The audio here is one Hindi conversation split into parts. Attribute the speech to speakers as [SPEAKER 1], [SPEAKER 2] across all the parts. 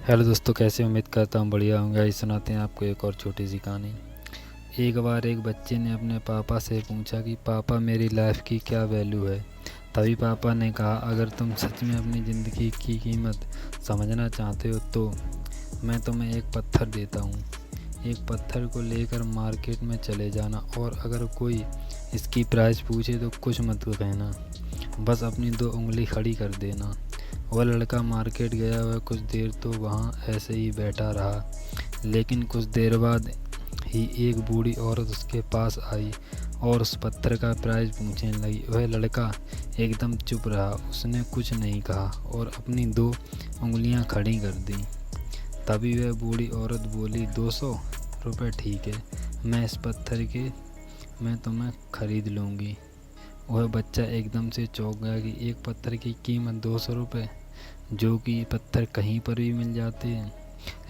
[SPEAKER 1] हेलो दोस्तों, कैसे उम्मीद करता हूँ बढ़िया होंगे। आज सुनाते हैं आपको एक और छोटी सी कहानी। एक बार एक बच्चे ने अपने पापा से पूछा कि पापा, मेरी लाइफ की क्या वैल्यू है। तभी पापा ने कहा, अगर तुम सच में अपनी ज़िंदगी की कीमत समझना चाहते हो तो मैं तुम्हें एक पत्थर देता हूँ। एक पत्थर को लेकर मार्केट में चले जाना और अगर कोई इसकी प्राइस पूछे तो कुछ मत कहना, बस अपनी दो उंगली खड़ी कर देना। वह लड़का मार्केट गया। वह कुछ देर तो वहाँ ऐसे ही बैठा रहा, लेकिन कुछ देर बाद ही एक बूढ़ी औरत उसके पास आई और उस पत्थर का प्राइस पूछने लगी। वह लड़का एकदम चुप रहा, उसने कुछ नहीं कहा और अपनी दो उंगलियां खड़ी कर दी। तभी वह बूढ़ी औरत बोली, 200 रुपये ठीक है, मैं इस पत्थर के मैं तुम्हें खरीद लूँगी। वह बच्चा एकदम से चौंक गया कि एक पत्थर की कीमत 200 रुपये, जो कि पत्थर कहीं पर भी मिल जाते हैं,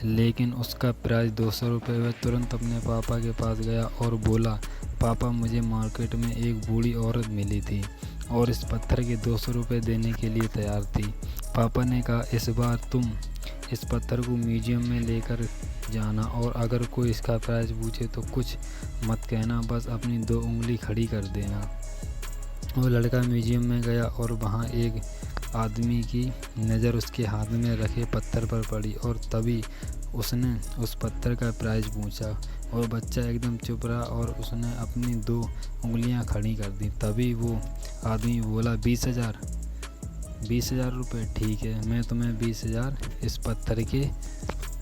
[SPEAKER 1] लेकिन उसका प्राइस 200 रुपये। वह तुरंत अपने पापा के पास गया और बोला, पापा, मुझे मार्केट में एक बूढ़ी औरत मिली थी और इस पत्थर के 200 रुपये देने के लिए तैयार थी। पापा ने कहा, इस बार तुम इस पत्थर को म्यूजियम में लेकर जाना और अगर कोई इसका प्राइस पूछे तो कुछ मत कहना, बस अपनी दो उंगली खड़ी कर देना। वो लड़का म्यूजियम में गया और वहाँ एक आदमी की नज़र उसके हाथ में रखे पत्थर पर पड़ी और तभी उसने उस पत्थर का प्राइस पूछा। और बच्चा एकदम चुप रहा और उसने अपनी दो उंगलियां खड़ी कर दी। तभी वो आदमी बोला, 20,000 रुपये ठीक है, मैं तुम्हें 20,000 इस पत्थर के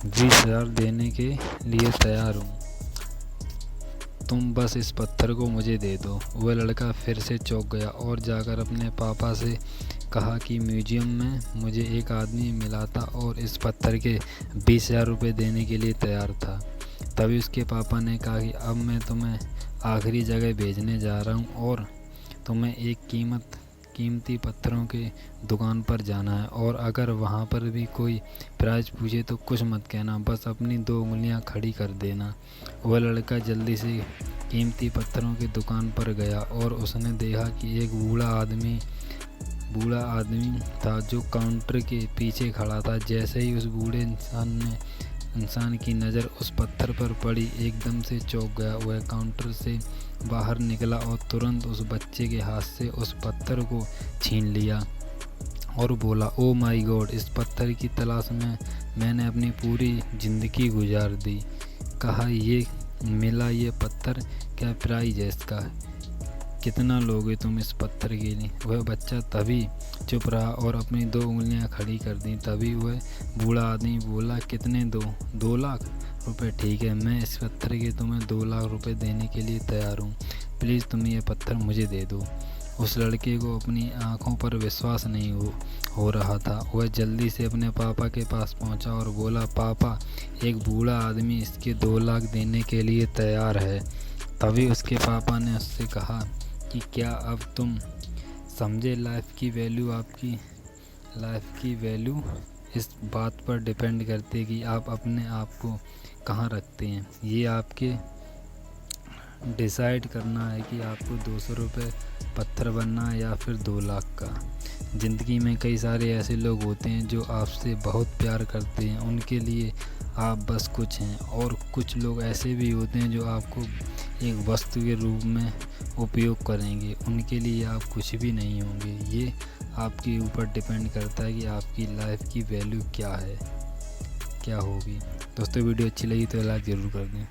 [SPEAKER 1] 20,000 देने के लिए तैयार हूँ, तुम बस इस पत्थर को मुझे दे दो। वह लड़का फिर से चौंक गया और जाकर अपने पापा से कहा कि म्यूजियम में मुझे एक आदमी मिला था और इस पत्थर के 20,000 रुपये देने के लिए तैयार था। तभी उसके पापा ने कहा कि अब मैं तुम्हें आखिरी जगह भेजने जा रहा हूँ और तुम्हें एक कीमती पत्थरों के दुकान पर जाना है और अगर वहाँ पर भी कोई प्राइस पूछे तो कुछ मत कहना, बस अपनी दो उंगलियाँ खड़ी कर देना। वह लड़का जल्दी से कीमती पत्थरों की दुकान पर गया और उसने देखा कि एक बूढ़ा आदमी था जो काउंटर के पीछे खड़ा था। जैसे ही उस बूढ़े इंसान की नज़र उस पत्थर पर पड़ी, एकदम से चौंक गया। वह काउंटर से बाहर निकला और तुरंत उस बच्चे के हाथ से उस पत्थर को छीन लिया और बोला, ओ माय गॉड, इस पत्थर की तलाश में मैंने अपनी पूरी ज़िंदगी गुजार दी। कहा, ये मिला ये पत्थर, क्या प्राइस है इसका, कितना लोगे तुम इस पत्थर के लिए। वह बच्चा तभी चुप रहा और अपनी दो उंगलियां खड़ी कर दी। तभी वह बूढ़ा आदमी बोला, कितने दो? 2 लाख रुपए ठीक है, मैं इस पत्थर के तुम्हें 2 लाख रुपए देने के लिए तैयार हूँ, प्लीज़ तुम ये पत्थर मुझे दे दो। उस लड़के को अपनी आंखों पर विश्वास नहीं हो रहा था। वह जल्दी से अपने पापा के पास पहुंचा और बोला, पापा, एक बूढ़ा आदमी इसके 2 लाख देने के लिए तैयार है। तभी उसके पापा ने उससे कहा कि क्या अब तुम समझे लाइफ की वैल्यू। आपकी लाइफ की वैल्यू इस बात पर डिपेंड करती है कि आप अपने आप को कहाँ रखते हैं। ये आपके डिसाइड करना है कि आपको 200 रुपये पत्थर बनना है या फिर 2 लाख का। ज़िंदगी में कई सारे ऐसे लोग होते हैं जो आपसे बहुत प्यार करते हैं, उनके लिए आप बस कुछ हैं, और कुछ लोग ऐसे भी होते हैं जो आपको एक वस्तु के रूप में उपयोग करेंगे, उनके लिए आप कुछ भी नहीं होंगे। ये आपके ऊपर डिपेंड करता है कि आपकी लाइफ की वैल्यू क्या है, क्या होगी। दोस्तों, वीडियो अच्छी लगी तो लाइक ज़रूर कर दें।